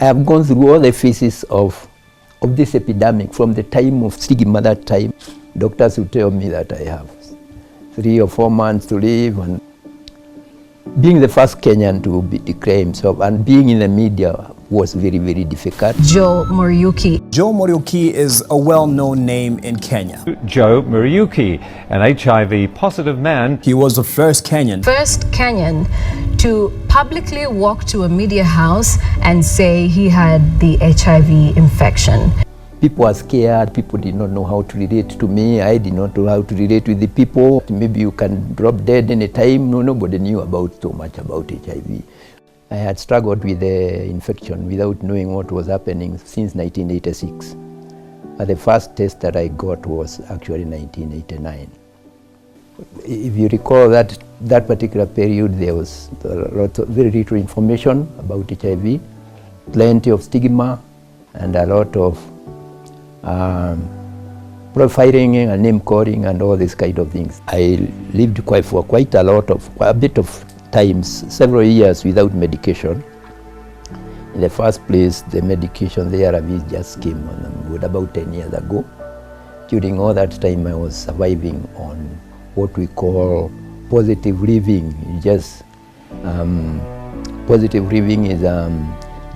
I have gone through all the phases of this epidemic. From the time of stigma, that time, doctors would tell me that I have 3 or 4 months to live, and being the first Kenyan to be declared himself and being in the media was very, very difficult. Joe Muriuki. Joe Muriuki is a well-known name in Kenya. Joe Muriuki, an HIV-positive man. He was the first Kenyan To publicly walk to a media house and say he had the HIV infection. People were scared, people did not know how to relate to me, I did not know how to relate with the people. Maybe you can drop dead any time. Nobody knew so much about HIV. I had struggled with the infection without knowing what was happening since 1986. But the first test that I got was actually 1989. If you recall that particular period, there was very little information about HIV, plenty of stigma, and a lot of profiling and name calling and all these kind of things. I lived for quite a bit of times, several years without medication. In the first place, the medication, the ARVs, just came on board about 10 years ago. During all that time, I was surviving on what we call positive living. Positive living is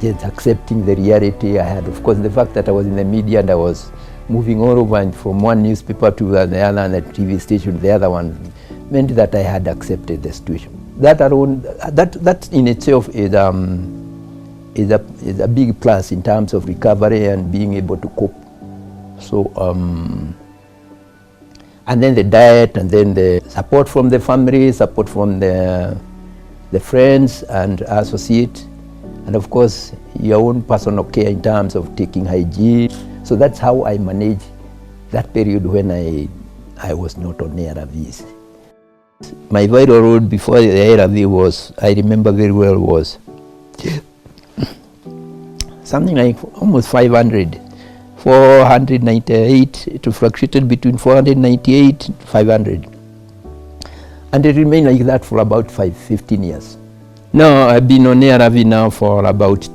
just accepting the reality I had. Of course, the fact that I was in the media and I was moving all over, and from one newspaper to the other and the TV station to the other one, meant that I had accepted the situation. That alone, that in itself is a big plus in terms of recovery and being able to cope. So, and then the diet, and then the support from the family, support from the friends and associates, and of course your own personal care in terms of taking hygiene. So that's how I managed that period when I was not on ARVs. My viral load before the ARV was, I remember very well, was something like almost 500. 498, it fluctuated between 498 and 500. And it remained like that for about 15 years. Now, I've been on ARV now for about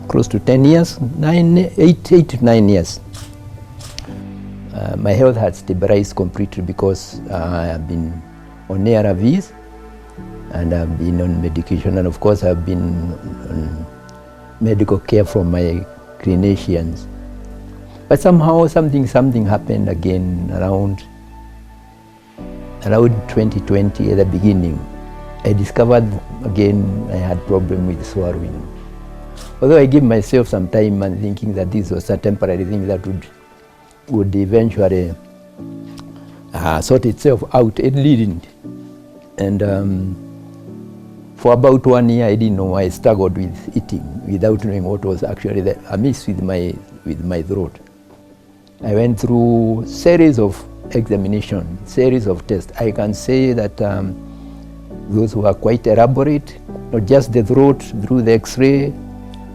close to 10 years, 8 to 9 years. My health had stabilized completely because I have been on ARVs and I've been on medication, and of course I've been on medical care from my clinicians. But somehow something happened again around 2020 at the beginning. I discovered again I had problem with swallowing. Although I gave myself some time and thinking that this was a temporary thing that would eventually sort itself out, it didn't. And for about 1 year, I didn't know. I struggled with eating without knowing what was actually amiss with my throat. I went through series of examinations, series of tests. I can say that those were quite elaborate, not just the throat, through the X-ray,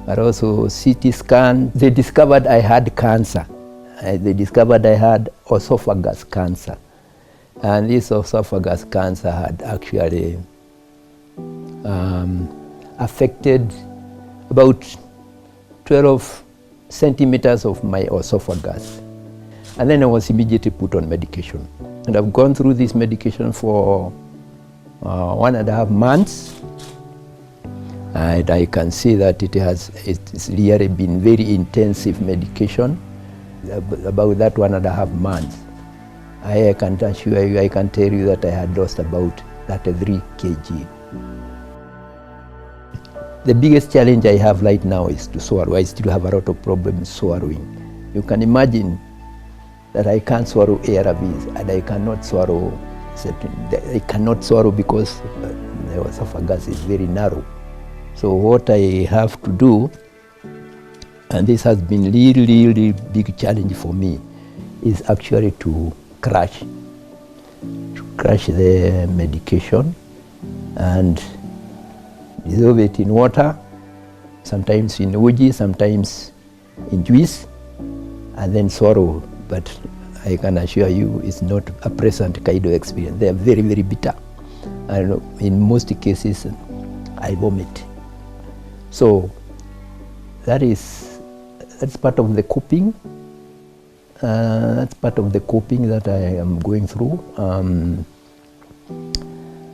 but also CT scan. They discovered I had cancer. They discovered I had esophagus cancer. And this esophagus cancer had actually affected about 12 centimeters of my esophagus. And then I was immediately put on medication. And I've gone through this medication for 1.5 months. And I can see that it's really been very intensive medication. About that 1.5 months, I can assure you, I can tell you that I had lost about 33 kg. The biggest challenge I have right now is to swallow. I still have a lot of problems swallowing. You can imagine that I can't swallow ARVs, and I cannot swallow because the esophagus is very narrow. So what I have to do, and this has been really big challenge for me, is actually to crush the medication and dissolve it in water, sometimes in uji, sometimes in juice, and then swallow. But I can assure you it's not a pleasant kind of experience. They are very bitter. And in most cases, I vomit. So that's part of the coping. That's part of the coping that I am going through.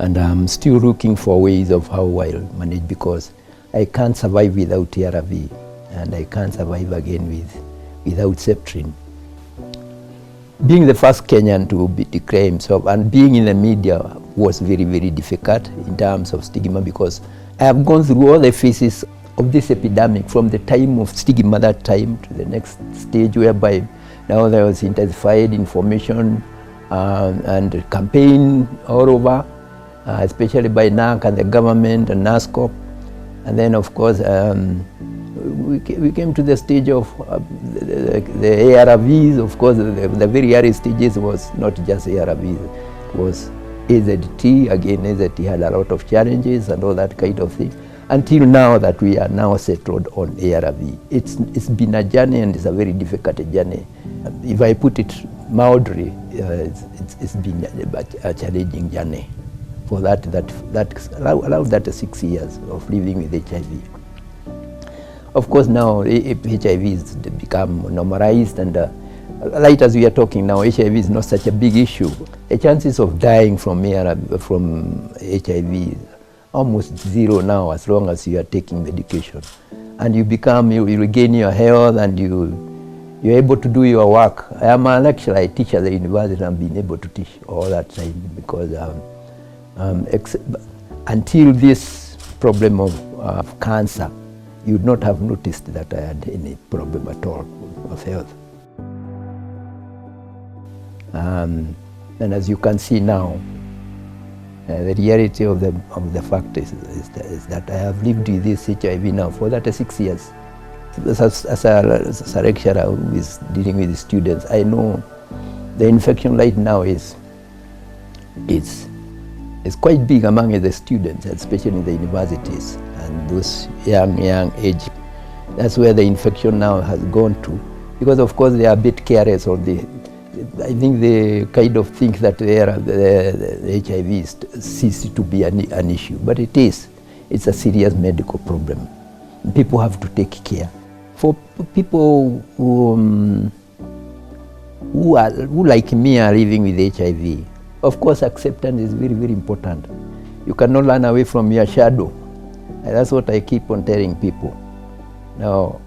And I'm still looking for ways of how I'll manage, because I can't survive without ARV, and I can't survive again without Septrin. Being the first Kenyan to declare himself and being in the media was very, very difficult in terms of stigma, because I have gone through all the phases of this epidemic, from the time of stigma that time to the next stage, whereby now there was intensified information and campaign all over, especially by NAC and the government and NASCOP. And then, of course, we came to the stage of the ARVs. Of course, the very early stages was not just ARVs, it was AZT. Again, AZT had a lot of challenges and all that kind of thing, until now that we are now settled on ARV. It's been a journey, and it's a very difficult journey. If I put it mildly, it's been a challenging journey for that allowed that 6 years of living with HIV. Of course, now HIV has become normalized, and right as we are talking now, HIV is not such a big issue. The chances of dying from HIV is almost zero now, as long as you are taking medication, and you regain your health, and you're able to do your work. I am actually a teacher at the university, and I've been able to teach all that time, because until this problem of cancer, you would not have noticed that I had any problem at all of health. And as you can see now, the reality of the fact is that I have lived with this HIV now for 36 years. As a lecturer who is dealing with the students, I know the infection right now is quite big among the students, especially in the universities and those young age. That's where the infection now has gone to, because of course they are a bit careless, or I think they kind of think that the HIV ceases to be an issue, but it is. It's a serious medical problem. People have to take care. For people who like me are living with HIV, of course acceptance is very, very important. You cannot run away from your shadow. And that's what I keep on telling people. Now,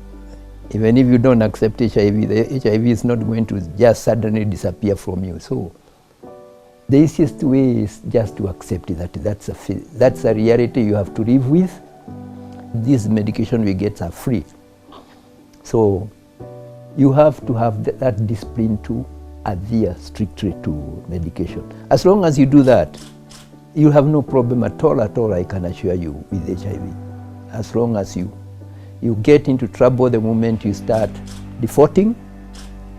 even if you don't accept HIV, the HIV is not going to just suddenly disappear from you. So the easiest way is just to accept that that's a reality you have to live with. These medication we get are free. So you have to have that discipline to adhere strictly to medication. As long as you do that, you have no problem at all, I can assure you, with HIV. As long as you get into trouble the moment you start defaulting,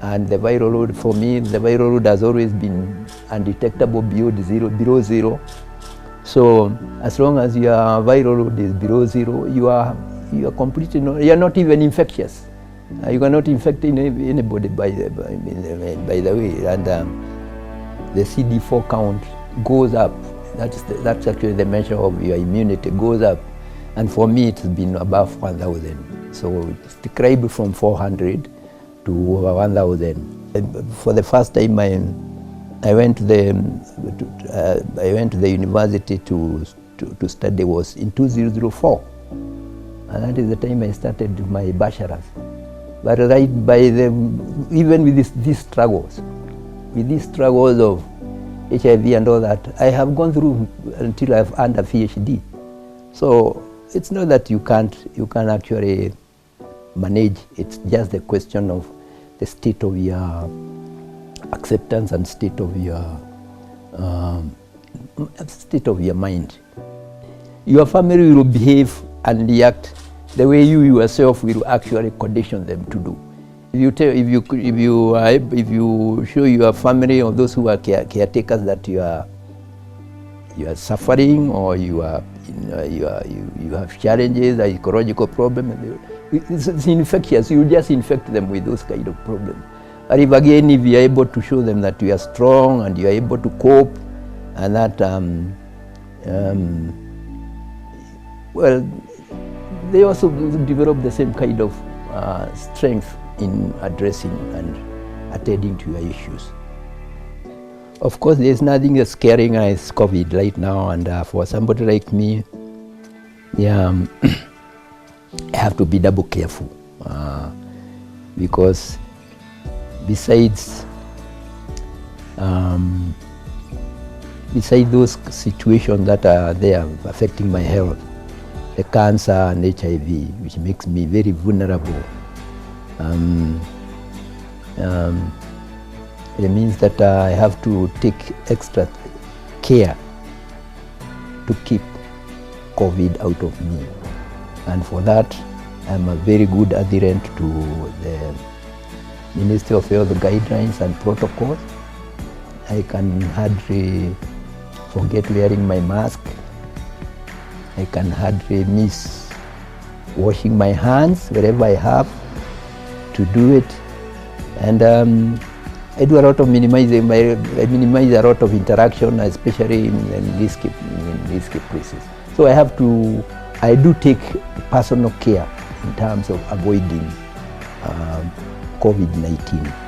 and the viral load, for me, the viral load has always been undetectable below zero. So as long as your viral load is below zero, you are completely you are not even infectious. You cannot infect anybody by the way, and the CD4 count goes up. That's actually the measure of your immunity, goes up. And for me, it's been above 1,000. So it's declined from 400 to over 1,000. For the first time, I went to the university to study was in 2004, and that is the time I started my bachelor's. But even with these struggles of HIV and all that, I have gone through until I've earned a PhD. So it's not that you can actually manage. It's just the question of the state of your acceptance and state of your mind. Your family will behave and react the way you yourself will actually condition them to do. If you show your family or those who are caretakers that you are suffering, or you have challenges, a ecological problem, it's infectious. You just infect them with those kind of problems. But if you are able to show them that you are strong and you are able to cope, and that well, they also develop the same kind of strength in addressing and attending to your issues. Of course, there's nothing as scaring as COVID right now, and for somebody like me, yeah, I have to be double careful because besides those situations that are there affecting my health, the cancer and HIV, which makes me very vulnerable, it means that I have to take extra care to keep COVID out of me. And for that, I'm a very good adherent to the Ministry of Health guidelines and protocols. I can hardly forget wearing my mask. I can hardly miss washing my hands wherever I have to do it. And I do a lot of minimizing. I minimize a lot of interaction, especially in risky places. So I do take personal care in terms of avoiding COVID-19.